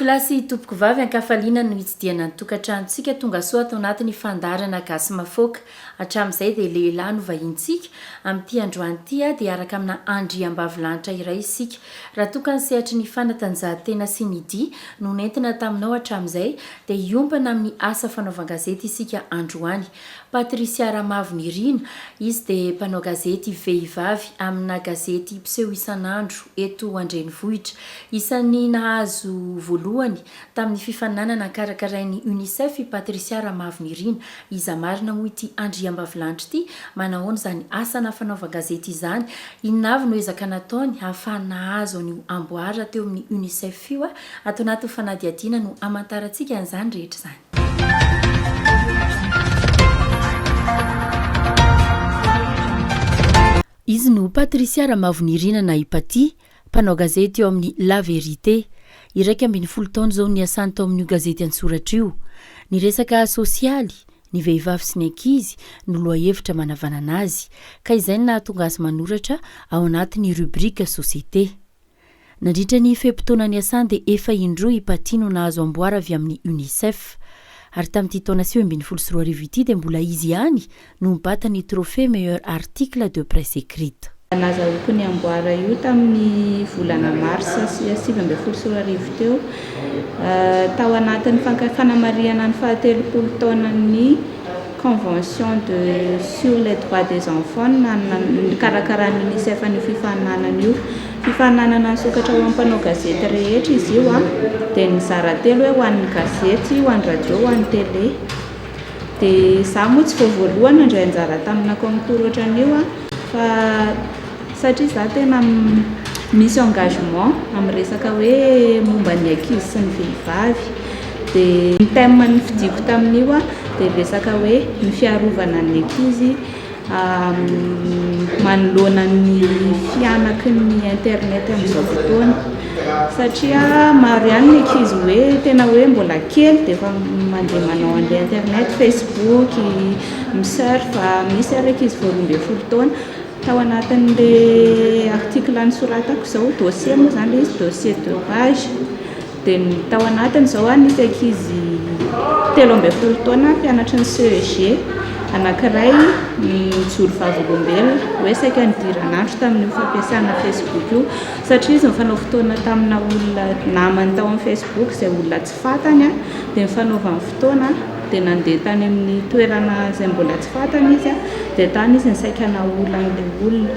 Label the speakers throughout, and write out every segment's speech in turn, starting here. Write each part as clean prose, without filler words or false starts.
Speaker 1: Kilasy tompoko vavy ankafaliana no hitsidiana ny tokantranontsika tonga soa atao anatin'ny fandarana gasy mafoaka. Hatramin'izay dia lehilahy no vahintsika amin'ity androany ity dia araka amina andriam-bavilanitra iray isika. Raha tokany sehatra ny fanatanjahantena sy ny dia no nentina taminao hatramin'izay dia iompana amin'ny asa fanaovan-gazety isika androany. Patricia nirina izy dia mpanao gazety vehivavy amina gazety mpiseho isan'andro eto Andrenivohitra. Isan'ny nahazo voalohany tamin'ny fifananana karakarain'ny UNICEF Patricia nirina iza marina moa ity andriam-bavilanitra ity manahoana izany asa fanaovan-gazety izany. Inona avy no ezaka nataony ahafahana nahazo ny amboara teo amin'ny UNICEF io atao anaty fanadihadiana no amantarantsika an'izany rehetra izany. Izy no Patricia nirina na Ipaty, mpanao gazety eo amin'ny La Vérité. Iraika ambin'ny 10 taona zao ny asany tao amin'io gazety an-tsoratra io. Ny resaka sosialy, ny vehivavy sy ny ankizy no lohahevitra manavana anazy, ka izay no nahatonga azy manoratra ao anatin'ny rubrika société. Nandritra ny fepotona ny asany dia efa indroa Ipaty no nahazo amboara avy amin'ny UNICEF. Ary tamin'ity taona 2024 ity dia mbola izy ihany no mibata ny trophée meilleur article de presse écrite.
Speaker 2: Nazahoako ny amboara io tamin'ny volana marsa sy 2024 teo tao anatin'ny fanamariana ny 30 taonan'ny convention sur les droits des enfants karakaran'ny UNICEF ny fifaninanana io. Fifaninanana ny sokatra ho ampanao gazety rehetra izy io dia nizara telo hoe ho an'ny gazety, ho an'ny radio, ho an'ny télé. Dia izaho moa tsy vao voalohany indray anjara tamina concours ohatran'io fa satria izaho tena misy engagement amin'ny resaka hoe momba ny ankizy sy ny vehivavy. Dia ny thème ny fidiko tamin'io dia resaka hoe ny fiarovana ny ankizy manoloana ny fianaky ny internet amin'izao fotoana. Satria maro ihany ny ankizy hoe tena hoe mbola kely dia efa mandeha manao an'ilay internet, Facebook, misurfa. Misy ary ankizy vao 12 taona. Tao anatin'ilay article nisoratako izao, dossier moa izany izy, dossier 2 page. Dia tao anatin'izao nisy ankizy 13 taona mpianatra ny CEG, anankiray mijoro vavolombelona hoe saika nidiran'andro tamin'io fampiasana Facebook io, satria izy mifanao fotoana tamina olona namany tao amin'ny Facebook izay olona tsy fantany dia mifanaovany fotoana dia nandeha tany amin'ny toerana izay mbola tsy fantany izy dia tany izy nisaika naola an'ilay olona.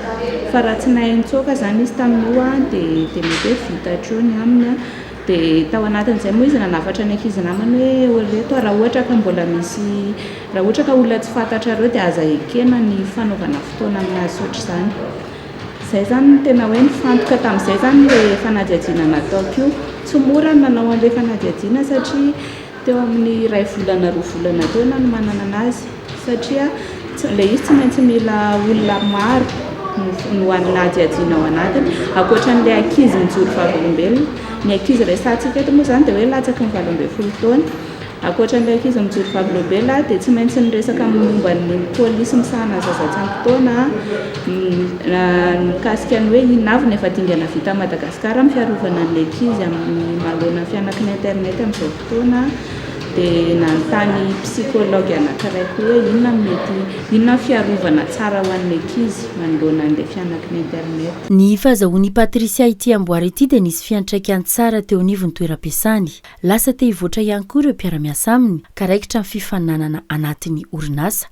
Speaker 2: Fa raha tsy nahay-nitsoaka izany izy tamin'io dia mety hoe vita ny aminy. Dia tao anatin'izay moa izy nanafatra ny ankizy namany hoe reto raha ohatra ka mbola misy, raha ohatra ka olona tsy fantatra ireo dia aza ekena ny fanaovana fotoana aminazy ohatr'izany. Izay zany tena hoe nifantoka tamin'izay zany ilay fanadihadiana nataoko io. Tsy mora ny nanao an'ilay fanadihadiana satria teo amin'ny 2 volana 2 volana teo no manana anazy, satria ilay izy tsy maintsy mila olona maro no anadihadiana ao anatiny ankoatran'ilay ankizy mijoro vavolombelona. Ny ankizy resantsika eto moa izany dia hoe latsaky ny 12 taona. Ankoatran'ilay ankizy mijoro vavolombelona dia tsy maintsy niresaka momba ny pôlisy misahana zaza-tsampitaona mikasika ny hoe inona avy ny efa dingana vita Madagasikara amin'ny fiarovana an'ilay ankizy amin'ny manoloana ny fianak'ny internet amin'izao fotoana. Dia nanontany psychologue anankiray koa hoe inona fiarovana tsara ho an'ilay ankizy manoloana an'ilay fianak'ny internet.
Speaker 1: Ny fahazahoan'i Patricia ity amboara ity dia nisy fiantraikany tsara teo anivon'ny toeram-piasany. Lasa te hivoatra ihany koa ireo mpiara-miasa aminy ka raikitra amin'ny fifaninanana anatin'ny orinasa.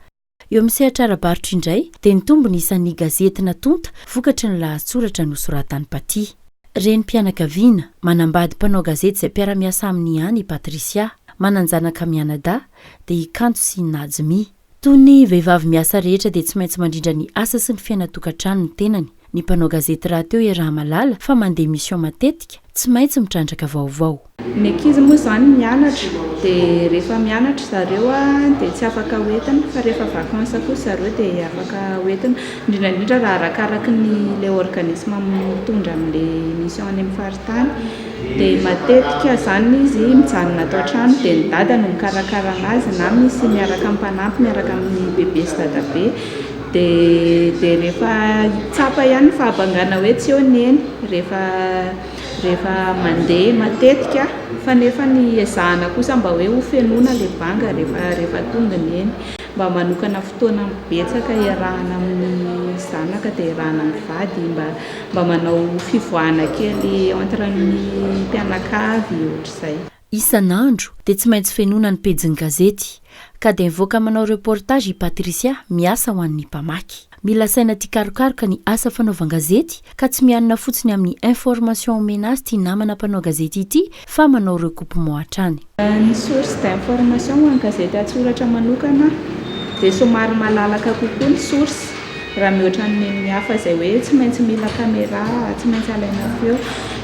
Speaker 1: Eo amin'ny sehatra ara-barotra indray dia ny tombony isan'ny gazety natonta vokatry ny lahatsoratra nosoratany Paty. Renim-pianakaviana manambady mpanao gazety izay mpiara-miasa aminy ihany Patricia. Mananjanaka mianada dia ikanto sy najimi. Toy ny vehivavy miasa rehetra dia tsy maintsy mandrindra ny asa sy ny fiainatokantrano ny tenany. Ny mpanao gazety raha teo raha malala fa mandeha mission matetika tsy maintsy mitrandraka vaovao.
Speaker 2: Ny ankizy moa izany mianatra dia rehefa mianatra zareo dia tsy afaka hoentina, fa rehefa vakansa kosa zareo dia afaka hoentina. Indrindra raha arakaraky ny organisme mitondra amin'ilay mission any amin'ny faritany. Dia matetika izany izy mijanona atao trano dia ny dada no mikarakara anazy na misy miaraka Mpanao miaraka amin'ny bebe sy dadabe. Dia rehefa tsapa ihany fa abangana hoe tsy eo neny rehefa rehefa mandeha matetika fa nefa ny ezahana kosa mba hoe ho fenona le banga rehefa tonga ny eny mba manokana fotoana betsaka iarahana amin'ny zanaka dia iarahana amin'ny vady mba manao fivoahana kely entre ny mpianakavy ohatr'izay.
Speaker 1: Isan'andro dia tsy maintsy fenona ny pejin'ny gazety ka dia mivoaka manao reportage i Patricia miasa ho an'ny mpamaky. Mila saina tia karokaroka ny asa fanaovan-gazety ka tsy mianina fotsiny amin'ny information omena azy tia namana mpanao gazety ity fa manao recoupement hatrany.
Speaker 2: Ny source d'information ho an'ny gazety atsoratra manokana dia somary malalaka kokoa ny source raha mihoatra ny hafa izay hoe tsy maintsy mila caméra, tsy maintsy alaina feo.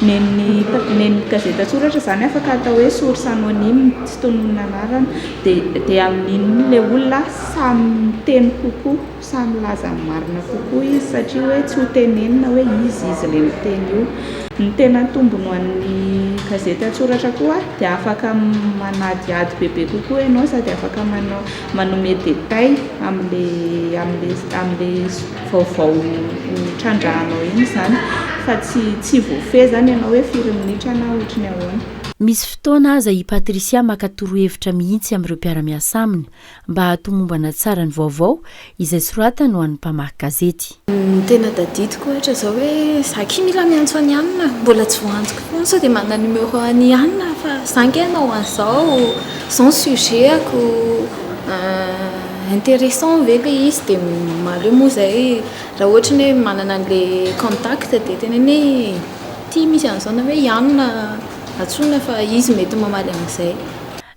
Speaker 2: Ny gazety atsoratra izany afaka atao hoe source anonyme tsy tononona anarana dia amin'iny le olona samy miteny kokoa, samy laza marina kokoa izy satria hoe tsy ho tenenina hoe izy le miteny io. Ny tena tombony ho an'ny gazety atsoratra koa dia afaka manadiady bebe kokoa ianao sady afaka manome détail amin'le vaovao trandrahanao iny izany fa tsy voafehy zany ianao hoe firy minitra na ohatriny ahoana.
Speaker 1: Misy fotoana aza i Patricia makatoro hevitra mihitsy amin'ireo mpiara-miasa aminy mba hatomombana tsara ny vaovao izay soratany ho an'ny mpamaky gazety.
Speaker 3: Tena tadidiko ohatra zao hoe zaky mila miantso any Anina mbola tsy voanjoko foana sao dia manana numéro any Anina fa zanky ianao an'izao zao sujet-ako intéressant ve le izy dia maleo moa zay raha ohatra ny hoe manana an'le contact dia tenany tia misy an'izao na hoe Anina atsona fa izy mety mamaly amin'izay.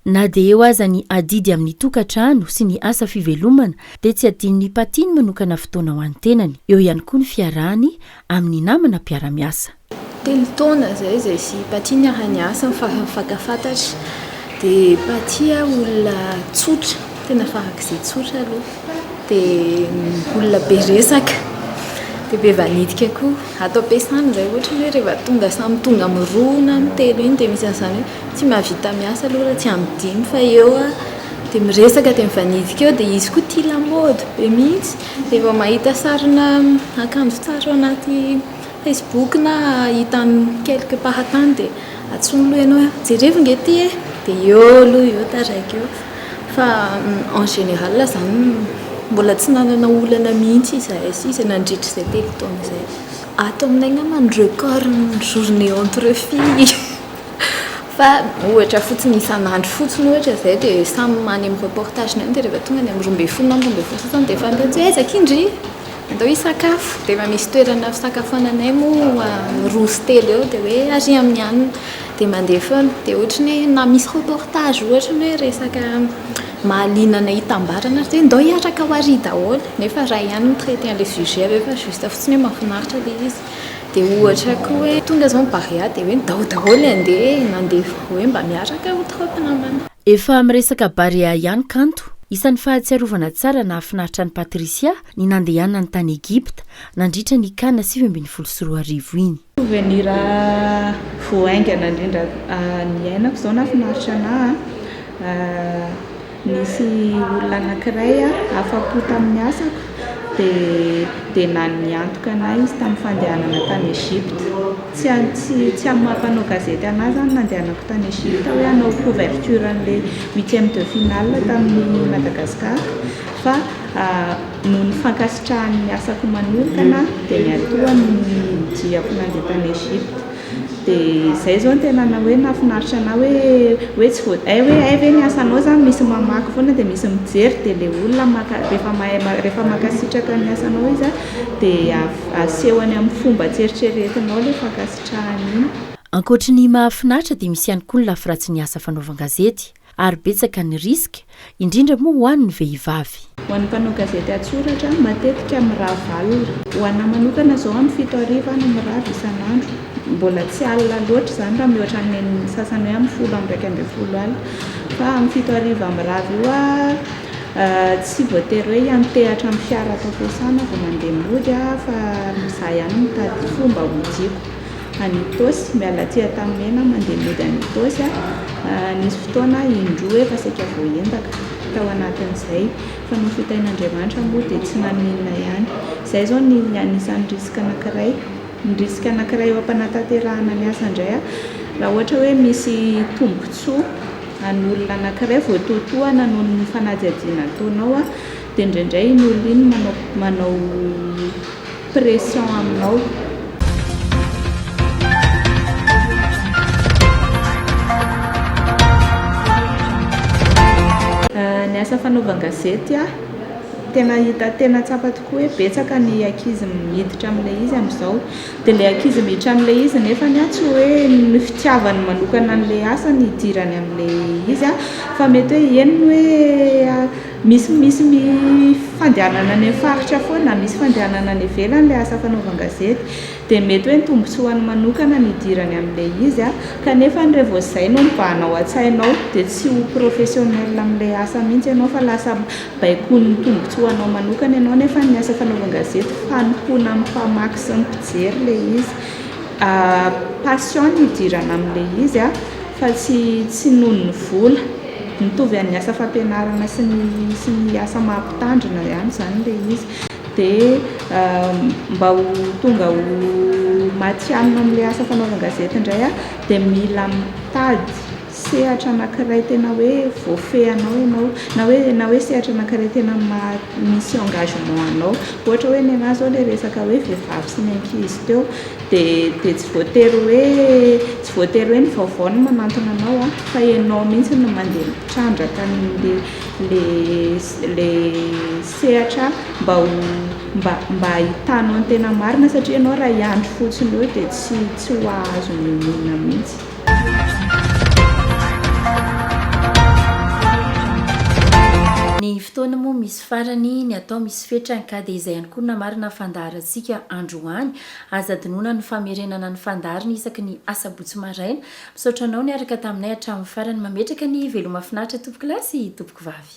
Speaker 1: Na dia eo aza ny adidy amin'ny tokantrano sy ny asa fivelomana dia tsy adin'ny patiny manokana fotoana ho an'ny tenany. Eo ihany koa ny fiarahany amin'ny namana mpiara-miasa.
Speaker 3: 3 taona zay sy patiny ara-niasa mifankafantatra dia patia olona tsotra tena farak'izay tsotra aloha dia olona be resaka dia be vanidika koa atao ampiasana zay ohatra hoe rehefa tonga samy tonga amin'ny 2 na amin'ny 3 iny dia misy an'izany hoe tsy mahavita miasa aloha raha tsy amin'ny 5 fa eo dia miresaka dia mivanidika eo dia izy koa tia lamaody be mihitsy dia efa mahita sarina akanjo tsara ao anaty Facebook na hitany quelque pahatany dia atsony loha ianao jerevy nge ty dia eo aloha eo taraiky eo fa en général zany mbola tsy nanana olana mihitsy izahay sisa nandritra izay 3 taona izay. Ato aminay angamba ny record ny journée entre filles fa ohatra fotsiny isan'andro fotsiny ohatra izay dia samy many amin'ny reportage ny dia rehefa tonga ny amin'ny 12 na 12 dia fantantsy hoe zakindry andao hisakafo dia efa misy toerana fisakafoananay moa rozy telo eo dia hoe ary amin'ny Anina dia mandeha foana dia ohatra ny na misy reportage ohatra ny hoe resaka mahalinana hitambarana dia ndao hiaraka ho ary daholo nefa raha ihany mitraité an'ilay sujet rehefa juste fotsiny hoe mahafinaritra ilay izy dia ohatra koa hoe tonga zao mibarea dia hoe ndao daholo nandeha hoe mba miaraka ho trop namana.
Speaker 1: Efa miresaka barea ihany kanto. Isan'ny fahatsiarovana tsara na afinaritra ny Patricia ny nandehanana ny tany Egypta nandritra ny kana 2024 iny.
Speaker 2: Souvenir voaingana indrindra ny ainako zao nafinaritra anahy nisy olona anankiray afa-po tamin'ny asako dia naniantoka anahy izy tamin'ny fandehanana tany Egypta. Tsy amin'ny mampanao gazety anahy zany nandehanako tany Egypta hoe hanao couverture an'ilay 8e de finale tamin'ny Madagascar fa no nifankasitrahan'ny asako manokana dia niatoa ny diako nandeha tany Egypta. Dia izay zao tena hoe nafinaritra anahy hoe tsy hoe ay ve ny asanao zany misy mamaky foana dia misy mijery dia ilay olona rehefa makasitraka ny asanao izy dia asehony amin'ny fomba tseritreretinao ilay fankasitrahany iny.
Speaker 1: Ankoatra ny mahafinaritra dia misy ihany koa ny lafiratsy ny asa fanaovan-gazety ary betsaka ny riska indrindra moa ho an'ny vehivavy.
Speaker 2: Ho an'ny mpanao gazety atsoratra matetika mirava valina. Ho an'ny manokana zao amin'ny 7 no mirava isan'andro. Mbola tsy alina loatra zany raha mihoatra ny sasany hoe amin'ny 10 alina fa amin'ny 7 mirava io tsy voatery hoe hiantehatra amin'ny fiara atao am-piasana vao mandeha mody fa za ihany mitady fomba hodiako. Any Tosy miala tia tamena mandeha mody any Tosy nisy fotoana indroa efa saika voaendaka tao anatin'izay fa no fitain'Andriamanitra moa dia tsy naninona ihany. Izay zao ny anisan'ny risika anankiray ny risika anankiray eo am-panatanterahana ny asa indray a raha ohatra hoe misy tombontsoa any olona anankiray voatoatohana noho ny fanadihadiana ataonao a dia indraindray iny olona iny manao pression aminao. Ny asa fanaovan-gazety a tena hita tena tsapa tokoa hoe betsaka ny ankizy miditra amin'ilay izy amin'izao dia ilay ankizy miditra amin'ilay izy nefa ny tsy hoe ny fitiavany manokana an'ilay asa ny idirany amin'ilay izy a fa mety hoe eny hoe misy fandehanana any faritra foana misy fandehanana any ivelany ilay asa fanaovan-gazety dia mety hoe ny tombontsoany manokana ny idirany amin'ilay izy a kanefa ny rehefa izay no mibahanao an-tsainao dia tsy ho professionnel amin'ilay asa mihitsy ianao fa lasa baikony ny tombontsoanao manokana ianao nefa ny asa fanaovan-gazety fanompoana amin'ny mpamaky sy ny mpijery ilay izy passion ny idirana amin'ilay izy a fa tsy noho ny vola mitovy amin'ny asa fampianarana sy ny asa mampitandrina ihany izany ilay izy dia mba ho tonga ho matianina amin'ilay asa fanaovan-gazety indray a dia mila mitady sehatra anankiray tena hoe voafehanao ianao na hoe sehatra anankiray tena misy engagement anao ohatra hoe ny anazy zao ilay resaka hoe vehivavy sy ny ankizy teo dia tsy voatery hoe ny vaovao no manantona anao a fa ianao mihitsy no mandeha mitrandraka le sehatra mba hitanao ny tena marina satria ianao raha hiandry fotsiny eo dia tsy ho azo nyonona mihitsy.
Speaker 1: Ny fotoana moa misy farany ny atao misy fetrany ka dia izay ihany koa namarina fandaharantsika androany azadinoana ny famerenana ny fandarina isaky ny asabotsy maraina misaotra anao ny araka taminay hatramin'ny farany mametraka ny veloma finaritra tompoko lasy tompoko vavy.